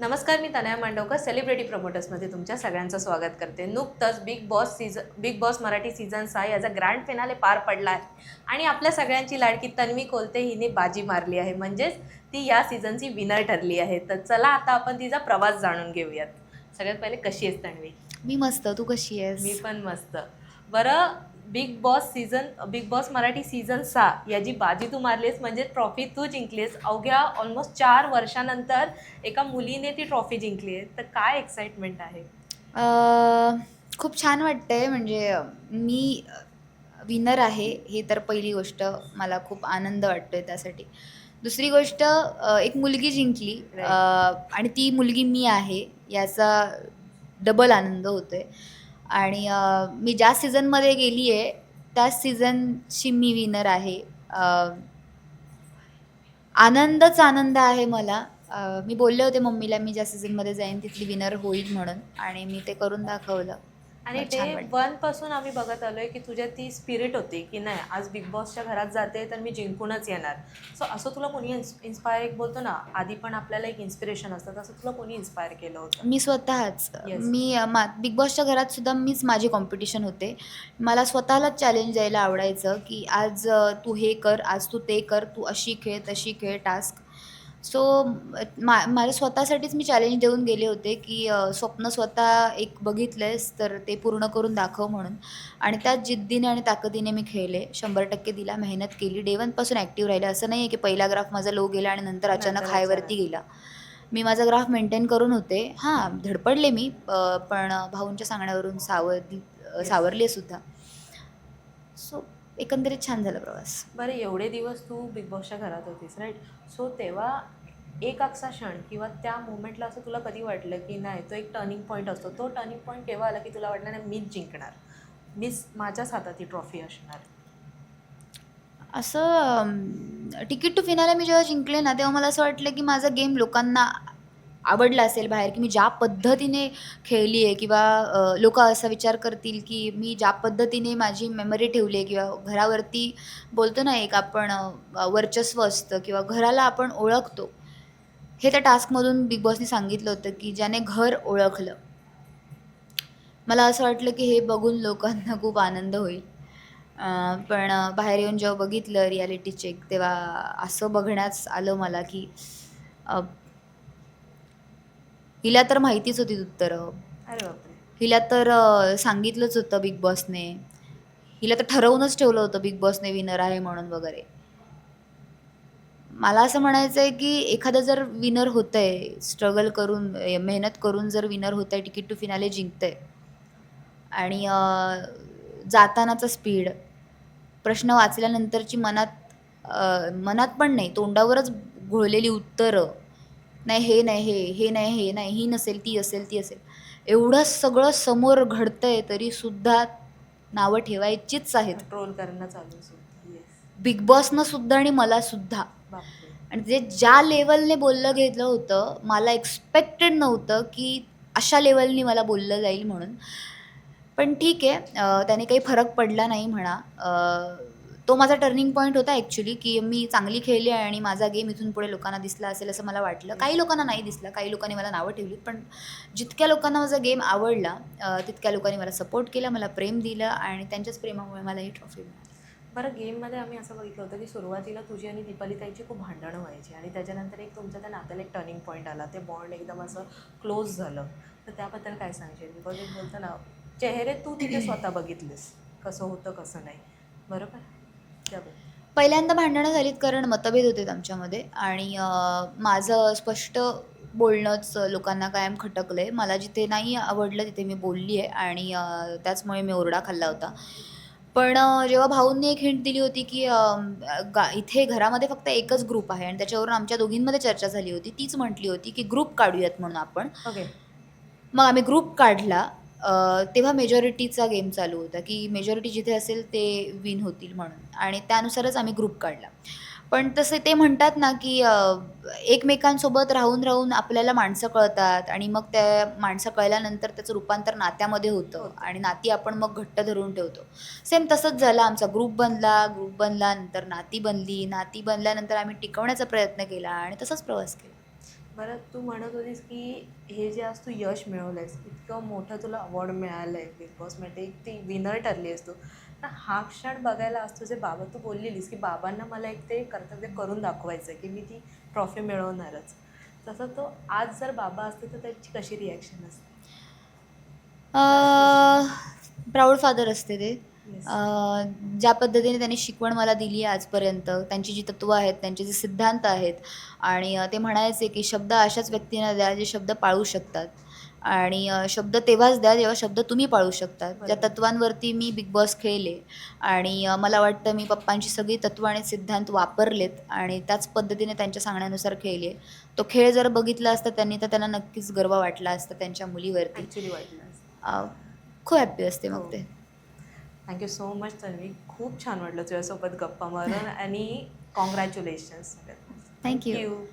नमस्कार, मी तनया मांडवकर सेलिब्रिटी प्रमोटर्समध्ये तुमच्या सगळ्यांचं स्वागत करते. नुकतंच बिग बॉस मराठी सीझन 6 याचा ग्रँड फिनाले पार पडला आहे आणि आपल्या सगळ्यांची लाडकी तन्वी कोलते हिने बाजी मारली आहे. म्हणजेच ती या सीझनची विनर ठरली आहे. तर चला आता आपण तिचा प्रवास जाणून घेऊयात. सगळ्यात पहिले कशी आहेस तन्वी? मी मस्त. तू कशी आहेस? मी पण मस्त. बरं, बिग बॉस मराठी सीझन 6 याची बाजी तू मारलीस, म्हणजे ट्रॉफी तू जिंकलीस. अवघ्या ऑलमोस्ट 4 वर्षानंतर एका मुलीने ती ट्रॉफी जिंकली आहे. तर काय एक्साइटमेंट आहे? खूप छान वाटतंय. म्हणजे मी विनर आहे हे तर पहिली गोष्ट. मला खूप आनंद वाटतोय त्यासाठी. दुसरी गोष्ट, एक मुलगी जिंकली आणि ती मुलगी मी आहे याचा डबल आनंद होतोय. आणि मी ज्या सीझनमध्ये गेली आहे त्याच सीझनची मी विनर आहे. आनंदच आनंद आहे मला. मी बोलले होते मम्मीला मी ज्या सीझनमध्ये जाईन तिथली विनर होईल म्हणून, आणि मी ते करून दाखवलं. आणि मला छान डे वाटतं. वन पासून आम्ही बघत आलोय की तुझ्या ती स्पिरिट होती की नाही, आज बिग बॉसच्या घरात जाते तर मी जिंकूनच येणार. सो असं तुला कोणी इन्स्पायर, एक बोलतो ना आधी पण आपल्याला एक इन्स्पिरेशन असतं, तसं तुला कोणी इन्स्पायर केलं होतं? मी स्वतःच. येस. मी बिग बॉसच्या घरात सुद्धा मीच माझी कॉम्पिटिशन होते. मला स्वतःलाच चॅलेंज द्यायला आवडायचं की आज तू हे कर, आज तू ते कर, तू अशी खेळ, तशी खेळ टास्क. सो माझ्या स्वतःसाठीच मी चॅलेंज देऊन गेले होते की स्वप्न स्वतः एक बघितलंयस तर ते पूर्ण करून दाखव म्हणून. आणि त्याच जिद्दीने आणि ताकदीने मी खेळले. 100% दिला, मेहनत केली. डे वनपासून ॲक्टिव्ह राहिले. असं नाही आहे की पहिला ग्राफ माझा लो गेला आणि नंतर अचानक नंतर हायवरती अचानक. गेला. मी माझा ग्राफ मेंटेन करून होते. हां, धडपडले मी, पण भाऊंच्या सांगण्यावरून येस. सावरले सुद्धा. सो एकंदरीत छान झाला प्रवास. बरं, एवढे दिवस तू बिग बॉसच्या घरात होतीस, राईट? सो तेव्हा एक असा क्षण किंवा त्या मोमेंटला असं तुला कधी वाटलं की नाही, तो एक टर्निंग पॉईंट असतो, तो टर्निंग पॉईंट केव्हा आला की तुला वाटलं नाही मीच जिंकणार, माझ्याच हातात ही ट्रॉफी असणार? असं तिकीट टू फिनाले मी जेव्हा जिंकले ना, तेव्हा मला असं वाटलं की माझा गेम लोकांना आवडला असेल बाहेर, की मी ज्या पद्धतीने खेळली आहे, किंवा लोकं असा विचार करतील की मी ज्या पद्धतीने माझी मेमरी ठेवली आहे, किंवा घरावरती बोलतो ना एक आपण वर्चस्व असतं किंवा घराला आपण ओळखतो. हे त्या टास्कमधून बिग बॉसनी सांगितलं होतं की ज्याने घर ओळखलं. मला असं वाटलं की हे बघून लोकांना खूप आनंद होईल. पण बाहेर येऊन जेव्हा बघितलं रिॲलिटी चेक, तेव्हा असं बघण्यास आलं मला की अ, हिला तर माहितीच होती उत्तरं. अरे बापरे. हिला तर सांगितलंच होतं बिग बॉसने. हिला तर ठरवूनच ठेवलं होतं बिग बॉसने विनर आहे म्हणून वगैरे. मला असं म्हणायचं आहे की एखादं जर विनर होतंय, स्ट्रगल करून, मेहनत करून जर विनर होतंय, तिकीट टू फिनाले जिंकतंय, आणि जातानाचा स्पीड, प्रश्न वाचल्यानंतरची मनात पण नाही, तोंडावरच घोळलेली उत्तरं, नाही हे नाही हे नाही हे नाही, ही नसेल, ती असेल, ती असेल. एवढं सगळं समोर घडतंय तरीसुद्धा नावं ठेवायचीच आहेत. ट्रोल करणं चालू असतं. येस. बिग बॉसनं सुद्धा आणि मला सुद्धा. बापरे. आणि ते ज्या लेवलने बोललं गेलं होतं, मला एक्स्पेक्टेड नव्हतं की अशा लेवलनी मला बोललं जाईल म्हणून. पण ठीक आहे, त्याने काही फरक पडला नाही म्हणा. तो माझा टर्निंग पॉईंट होता ॲक्च्युली, की मी चांगली खेळली आहे आणि माझा गेम इथून पुढे लोकांना दिसला असेल असं मला वाटलं. काही लोकांना नाही दिसला, काही लोकांनी मला नावं ठेवलीत, पण जितक्या लोकांना माझा गेम आवडला, तितक्या लोकांनी मला सपोर्ट केला, मला प्रेम दिलं, आणि त्यांच्याच प्रेमामुळे मला ही ट्रॉफी मिळाली. बरं, गेममध्ये आम्ही असं बघितलं होतं की सुरुवातीला तुझी आणि दीपाली ताईची खूप भांडणं व्हायची आणि त्याच्यानंतर एक तुमच्या त्या नात्याला एक टर्निंग पॉईंट आला, ते बॉन्ड एकदम असं क्लोज झालं. तर त्याबद्दल काय सांगशील? बिकॉज एक बोलतो ना, चेहरे तू तिथे स्वतः बघितलेस कसं होतं कसं नाही, बरोबर? त्याबद्दल पहिल्यांदा भांडणं झालीत कारण मतभेद होते आमच्यामध्ये, आणि माझं स्पष्ट बोलणंच लोकांना कायम खटकलं आहे. मला जिथे नाही आवडलं तिथे मी बोलली आहे, आणि त्याचमुळे मी ओरडा खाल्ला होता. पण जेव्हा भाऊंनी एक हिंट दिली होती की इथे घरामध्ये फक्त एकच ग्रुप आहे, आणि त्याच्यावरून आमच्या दोघींमध्ये चर्चा झाली होती. तीच म्हटली होती की ग्रुप काढूयात म्हणून आपण. ओके. मग आम्ही ग्रुप काढला. तेव्हा मेजॉरिटीचा गेम चालू होता की मेजॉरिटी जिथे असेल ते विन होतील म्हणून, आणि त्यानुसारच आम्ही ग्रुप काढला. पण तसे ते म्हणतात ना की एकमेकांसोबत राहून राहून आपल्याला माणसं कळतात, आणि मग त्या माणसं कळल्यानंतर त्याचं रूपांतर नात्यामध्ये होतं, होतं. आणि नाती आपण मग घट्ट धरून ठेवतो. सेम तसंच झालं. आमचा ग्रुप बनला, नंतर नाती बनली, नाती बनल्यानंतर आम्ही टिकवण्याचा प्रयत्न केला, आणि तसाच प्रवास केला. बरं, तू म्हणत होतीस की हे जे आज तू यश मिळवलंयस, इतकं मोठं तुला अवॉर्ड मिळालं आहे बिग बॉसमध्ये, एक ती विनर ठरली आहेस तू. तर हा क्षण बघायला आज तुझे बाबा, तू बोललेलीस की बाबांना मला एक ते कर्तव्य करून दाखवायचं आहे की मी ती ट्रॉफी मिळवणारच. तसं तो आज जर बाबा असते तर त्याची कशी रिॲक्शन असते? प्राऊड फादर असते ते. येस. ज्या पद्धतीने त्यांनी शिकवण मला दिली आहे आजपर्यंत, त्यांची जी तत्त्वं आहेत, त्यांचे जे सिद्धांत आहेत आणि ते म्हणायचे की शब्द अशाच व्यक्तींना द्या जे शब्द पाळू शकतात आणि शब्द तेव्हाच द्या जेव्हा शब्द तुम्ही पाळू शकतात. ज्या बरोबर. तत्त्वांवरती मी बिग बॉस खेळले आणि मला वाटतं मी पप्पांची सगळी तत्त्वं आणि सिद्धांत वापरलेत आणि त्याच पद्धतीने त्यांच्या सांगण्यानुसार खेळले. तो खेळ जर बघितला असता त्यांनी तर त्यांना नक्कीच गर्व वाटला असता त्यांच्या मुलीवरती. ॲक्च्युली वाटलं असतं. अ, खूप हॅप्पी असते हो. मग ते. Thank you so much Tanvi. खूप छान वाटलं तुझ्यासोबत गप्पा मारून आणि कॉंग्रॅच्युलेशन्स सगळ्यात. थँक्यू. थँक्यू.